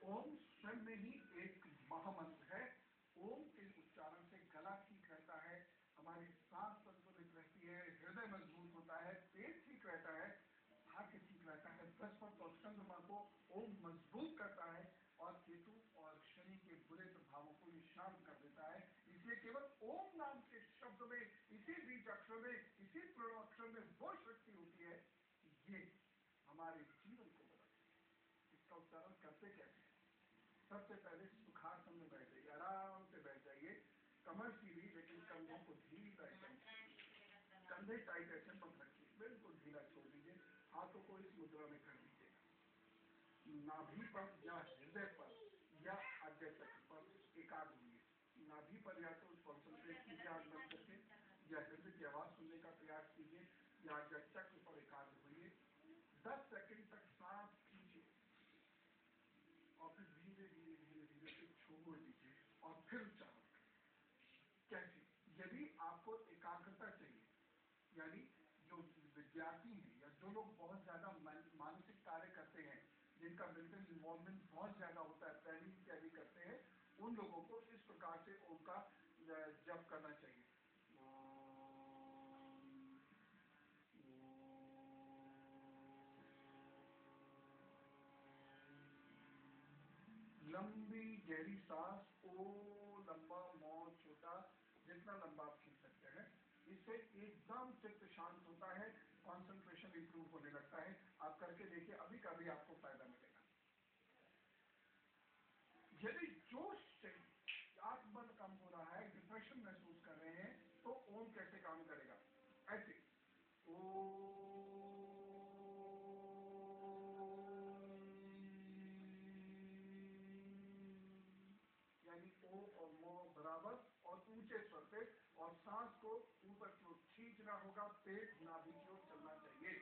ओम स्वयं में ही एक महामंत्र है। ओम के उच्चारण से गला ठीक रहता है, हमारी सांस संतुलित रहती है, हृदय मजबूत होता है, पेट ठीक रहता है, भाग्य ठीक रहता है। बृहस्पति और चंद्रमा को ओम मजबूत करता है और केतु और शनि के बुरे प्रभावों को ये शांत कर देता है। इसलिए केवल ओम नाम के शब्द में, इसी बीज अक्षर में, इसी प्रणव अक्षर में वो शक्ति होती है कि ये हमारे जीवन को बदलती है। इसका उच्चारण करते कैसे? सबसे पहले सुखासन में बैठ जाइए, आराम से बैठ जाइए, कमर सीधी, लेकिन कंधों को ढीला एकदम, कंधे टाइट ऐसे मत रखिए, बिल्कुल ढीला छोड़ दीजिए। हाथों को इस मुद्रा में कर दीजिए, नाभि पर या हृदय पर या आज्ञा चक्र पर एकाग्र हुई। नाभि पर या तो कॉन्सेंट्रेट कीजिए आग बंद करके, या हृदय की आवाज सुनने का प्रयास कीजिए, या आज्ञा चक्र पर एकाग्र हुई। 10 सेकंड तक सांस खींचिए और फिर धीरे धीरे धीरे धीरे से छोड़ दीजिए और फिर उच्चारण। कैसे? यदि आपको एकाग्रता चाहिए, यानी जो विद्यार्थी हैं या जो लोग बहुत ज्यादा मानसिक कार्य करते हैं, जिनका मेंटल इन्वॉल्वमेंट बहुत ज्यादा होता है, प्लानिंग इत्यादि करते हैं, उन लोगों को इस प्रकार से उनका जप करना चाहिए। लंबी गहरी सांस, ओ लंबा, मौ छोटा, जितना लंबा आप खींच सकते हैं। इससे एकदम चित्त शांत होता है, कंसंट्रेशन इंप्रूव होने लगता है। आप करके देखिए, अभी का भी आपको फायदा मिलेगा। यदि जोश चाहिए, आत्मबल कम हो रहा है, डिप्रेशन महसूस कर रहे हैं, तो ओम कैसे काम करेगा? ऐसे ओ, यानी ओ और मो बराबर और ऊंचे स्वर पे, और सांस को ऊपर की ओर खींचना होगा, पेट नाभि की ओर चलना चाहिए।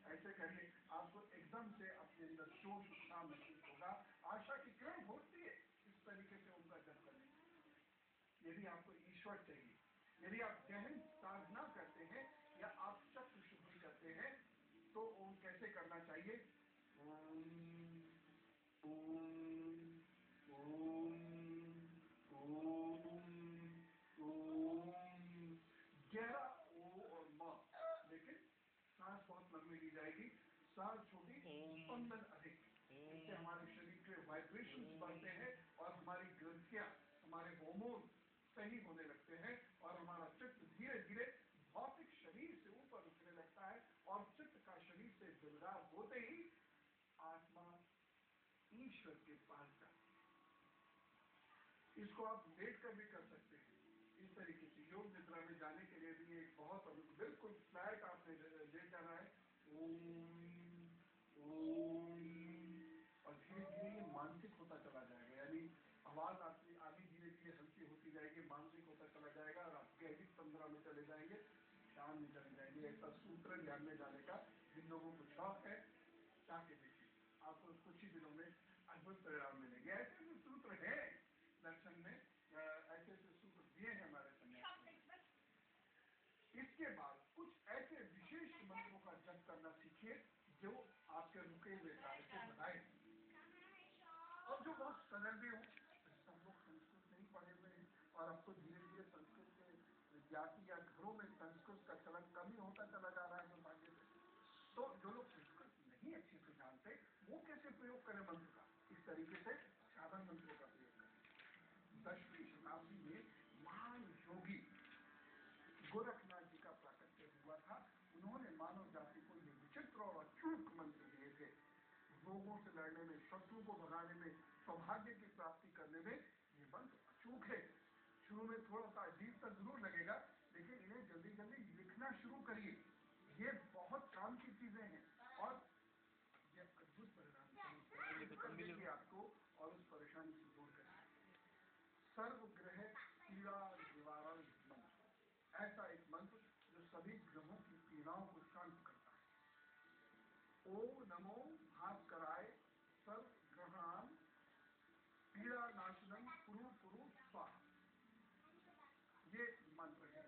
ऐसे करिए, आपको एकदम से अपने अंदर जोश उत्साह महसूस होगा, आशा की किरण होती है इस तरीके से उनका जप करने। यदि आपको ईश्वर चाहिए, यदि आप गहन साधना करते हैं या आप चक्र शुद्धि करते हैं, तो ओम कैसे करना चाहिए? ओम ओम ओम ओम ओम, 11 ओ और म, लेकिन सांस बहुत लंबी ली जाएगी, सांस छोटी, स्पंदन अधिक। इससे हमारे शरीर के वाइब्रेशंस बढ़ते हैं और हमारी ग्रंथियां, हमारे हार्मोन सही होने लगते हैं और हमारा चित्त धीरे धीरे भौतिक शरीर से ऊपर उठने लगता है और चित्त का शरीर से जुड़ाव होते ही आत्मा ईश्वर के पास जाती है। इसको आप लेट कर भी कर सकते हैं। इस तरीके से योग निद्रा में जाने के लिए भी एक बहुत बिल्कुल फ्लैट आपने लेट जाना है। ओम ओम, और धीरे धीरे ये मानसिक होता चला जाएगा, यानी आवाज आपकी आधी धीरे धीरे हल्की होती जाएगी, मानसिक होता चला जाएगा और आप गहरी तंद्रा में चले जाएंगे, ध्यान में चले जाएंगे। ऐसा सूत्र ध्यान में जाने का जिन लोगों को शौक है, जाके देखिए, आपको कुछ ही दिनों में अद्भुत परिणाम मिलेंगे। ऐसे ऐसे सूत्र है दर्शन में, ऐसे ऐसे सूत्र दिए हैं हमारे सन्यासी। इसके बाद कुछ ऐसे विशेष मंत्रों का जप करना सीखिए जो आपके रुके हुए कार्य को बढ़ाए और जो बहुत सरल भी हो। सब लोग संस्कृत नहीं पढ़े हुए हैं और अब तो धीरे धीरे संस्कृत के विद्यार्थी या घरों में संस्कृत का चलन कम ही होता चला जा रहा है दुर्भाग्य से। तो जो लोग संस्कृत नहीं अच्छे से जानते, वो कैसे प्रयोग करें मंत्र का? इस तरीके से साधन मंत्रों का प्रयोग करें। 10वीं शताब्दी में महान योगी गोरखनाथ जी का प्राकट्य हुआ था। उन्होंने मानव जाति को ये विचित्र और अचूक मंत्र दिए थे। रोगों से लड़ने में, शत्रु को भगाने में, सौभाग्य की प्राप्ति करने में ये मंत्र अचूक है। शुरू में थोड़ा सा अजीब सा जरूर लगेगा, लेकिन इन्हें जल्दी जल्दी लिखना शुरू करिए। ये बहुत काम की चीजें हैं और ये अद्भुत परिणाम देंगे आपको और उस परेशानी से दूर करेंगे। सर्वग्रह पीड़ा निवारण मंत्र, ऐसा एक मंत्र जो सभी ग्रहों की पीड़ाओं को शांत करता है। ओम नमो भास्कराय सर्वग्रहान पीड़ा नाशनम कुरु कुरु स्वाहा, ये मंत्र है।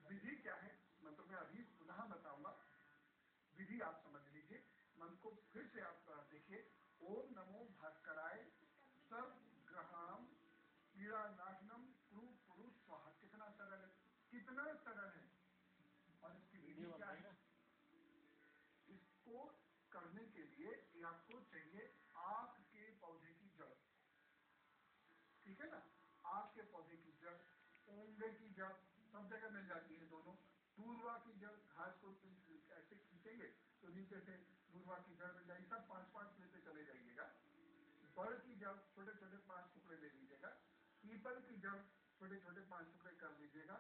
विधि क्या है मंत्र में अभी पुनः बताऊंगा। विधि आप समझ लीजिए। मंत्र को फिर से आप देखिए, ओम नमो भास्कराय सर्वग्रहाम पीड़ानाशनम कुरु कुरु स्वाहा। कितना सरल है, कितना सरल है। और इसकी विधि क्या है? इसको करने के लिए आपको चाहिए आक के पौधे की जड़, ठीक है ना। आक के पौधे की जड़, ओंगे की जड़ सब जगह मिल जाती है दोनों। दूर्वा की जड़, घास को ऐसे खींचेंगे तो नीचे से दूर्वा की जड़ मिल जाएगी। सब 5-5 लेते चले जाइएगा। बड़ की जड़ छोटे छोटे 5 टुकड़े ले लीजिएगा। पीपल की जड़ छोटे छोटे 5 टुकड़े कर लीजिएगा।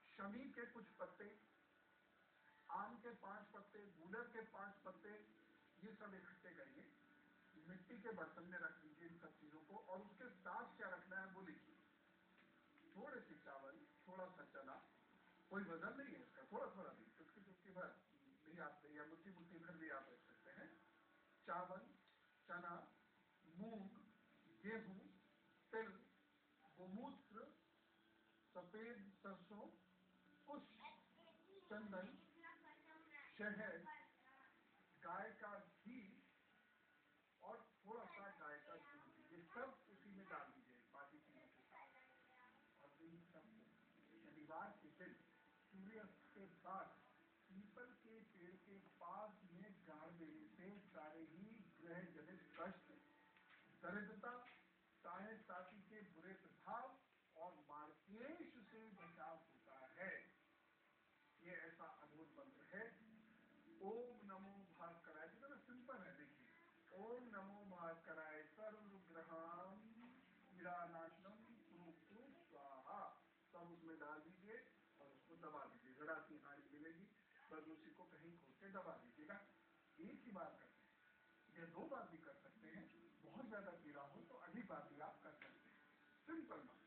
शमी के कुछ पत्ते, आम के 5 पत्ते, गूलर के 5 पत्ते, ये सब इकट्ठे करिए। मिट्टी के बर्तन में रख लीजिए इन सब चीजों को। और उसके साथ क्या रखना है वो लिखिए। थोड़े से चावल, थोड़ा सा चना, कोई वजन नहीं है इसका, थोड़ा थोड़ा भी, चुटकी चुटकी भर भी आप, या मुट्ठी मुट्ठी भर भी आप रख सकते हैं। चावल, चना, मूंग, गेहूं, तिल, गोमूत्र, सफेद सरसों, कुछ चंदन, शहद, गाय का घी और थोड़ा सा गाय का दूध, ये सब उसी में डाल दीजिए बाकी चीजों के साथ। और इन सबको शनिवार के दिन सूर्यास्त के बाद पीपल के पेड़ के पास में गाड़ देने से सारे ही ग्रह जनित कष्ट, दरिद्रता, ताने ताती के बुरे प्रभाव और मार्केश से बचाव होता है। ये ऐसा अद्भुत मंत्र है। ओम नमो भास्कराय, कितना सिंपल है देखिए। ओम नमो भास्कराय सर्वग्रहाम पीड़ानाशनम कुरु कुरु स्वाहा। सब उसमें डाल दीजिए और उसको दबा दीजिए। जरा सी हानि मिलेगी, बस उसी को कहीं खोल के दबा दीजिएगा। एक ही बार करते हैं या 2 बार भी कर सकते हैं। बहुत ज्यादा पीड़ा हो तो अधिक बार भी आप कर सकते हैं। सिंपल बात।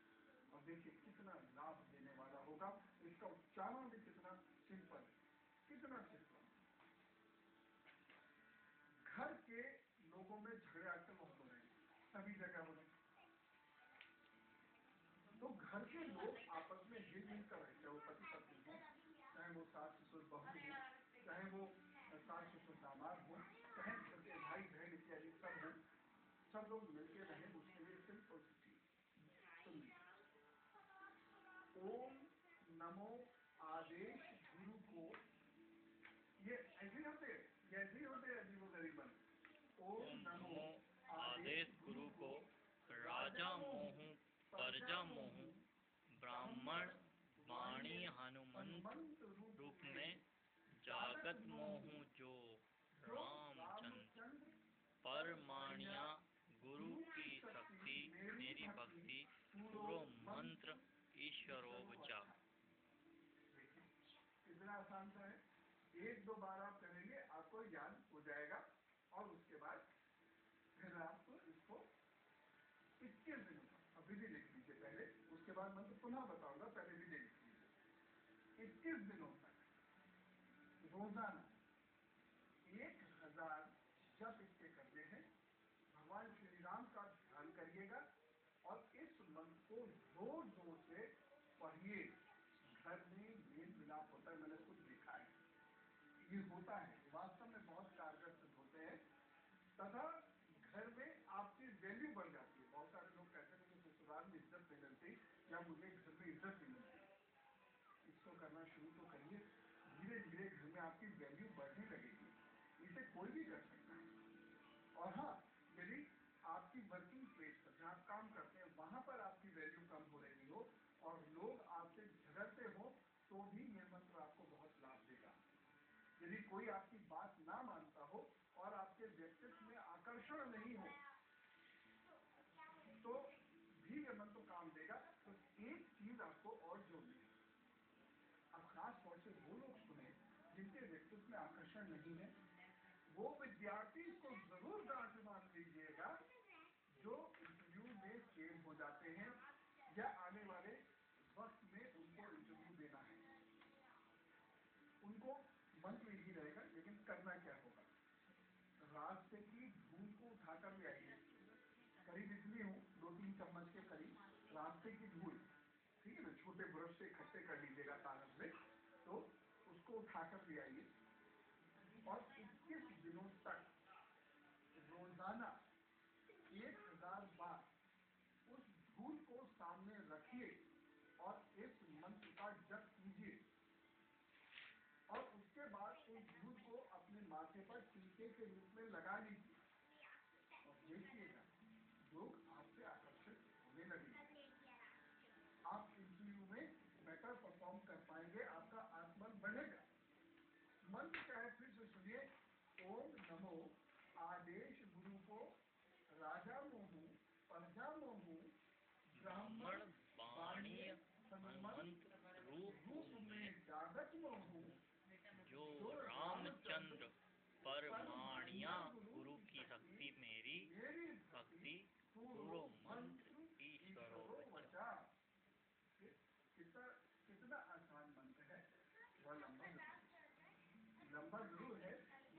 और देखिए कितना लाभ देने वाला होगा। इसका उच्चारण भी कितना सिंपल, कितना सिंपल। घर के लोगों में झगड़े आजकल बहुत हो रहे हैं, सभी जगह हो रहे हैं। तो घर के लोग आपस में हिल मिल कर रहते हैं, वो पति पत्नी हो, चाहे वो सास ससुर बहू हो, चाहे वो सास ससुर दामाद हो, चाहे छोटे भाई बहन इत्यादि सब हो, सब लोग मिलके रहें। उसके लिए सिंपल सी चीज, ओम नमो आदेश गुरु को, ये ऐसे होते, ऐसे होते अजीबो गरीबन। ओम नमो आदेश गुरु को राजा मोहू प्रजा मोहू ब्राह्मण वाणी हनुमंत रूप में जागत मोहू जो रामचंद्र परमाणिया गुरु की शक्ति मेरी भक्ति पूरो मंत्र ईश्वरोपजा। कितना आसान सा है। 1-2 बार आप करेंगे आपको याद हो जाएगा। और उसके बाद फिर आप इसको 21 दिनों तक विधि लिख लीजिए पहले, उसके बाद मंत्र पुनः बताऊंगा, पहले विधि लिख लीजिए। 21 दिनों तक रोजाना 1000 जप इसके करने हैं। भगवान श्री राम का ध्यान करिएगा और इस मंत्र को जोर जोर से पढ़िए। घर में मेल मिलाप होता है, मैंने खुद देखा है, ये होता है, वास्तव में बहुत कारगर सिद्ध होते हैं। तथा घर में आपकी वैल्यू बढ़ जाती है। बहुत सारे लोग कहते हैं मुझे ससुराल में इज्जत नहीं मिलती या मुझे घर में इज्जत नहीं मिलती। इसको करना शुरू तो करिए, धीरे धीरे घर में आपकी वैल्यू बढ़ने लगेगी। इसे कोई भी कर सकता है। और हाँ, यदि आपकी वर्किंग प्लेस पर जहाँ आप काम करते हैं वहां पर आपकी वैल्यू कम हो रही हो और लोग आपसे झगड़ते हो तो भी यह मंत्र आपको बहुत लाभ देगा। यदि कोई आपकी बात ना मानता हो और आपके व्यक्तित्व में आकर्षण नहीं हो तो भी यह मंत्र काम देगा। तो एक चीज आपको और जोड़नी है। अब खास तौर से वो लोग सुने जिनके व्यक्तित्व में आकर्षण नहीं है, वो विद्यार्थी इसको जरूर गांठ बांध लीजिएगा जो इंटरव्यू में फेल हो जाते हैं या आने वाले वक्त में उनको इंटरव्यू देना है। उनको मंत्र ही रहेगा, लेकिन करना क्या होगा। रास्ते की धूल को उठाकर ले आइए, करीब इतनी हो 2-3 चम्मच के करीब रास्ते की धूल, ठीक है ना, छोटे ब्रश से इकट्ठे कर लीजिएगा कागज में, तो उसको उठाकर ले आइए और आपके पास टीके के रूप में लगा लीजिए और देखिएगा लोग आपसे आकर्षित होने लगेंगे। आप इंटरव्यू में बेटर परफॉर्म कर पाएंगे, आपका आत्मबल बढ़ेगा। मंत्र क्या है फिर से सुनिए। ओम नमो आदेश गुरु को राजा मोहू प्रजा मोहू ब्राह्मण वाणी हनुमंत रूप में जागत मोहू जो रामचंद्र परमाणिया गुरु की शक्ति मेरी भक्ति पूरो मंत्र ईश्वरो बचा। कितना कितना आसान मंत्र है, वह लंबा जरूर है,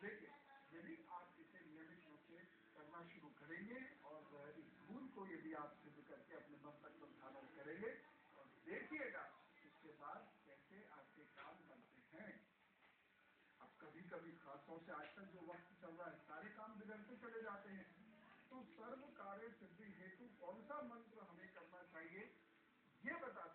लेकिन यदि आप इसे नियमित रूप से करना शुरू करेंगे और इस गुण को यदि आप सिद्ध करके अपने मन तक धारण करेंगे और देखिएगा इसके बाद कैसे आपके काम बनते हैं। अब कभी कभी खासतौर से आजकल जो वक्त चल रहा है सारे काम बिगड़ते चले जाते हैं, तो सर्व कार्य सिद्धि हेतु कौन सा मंत्र हमें करना चाहिए ये बता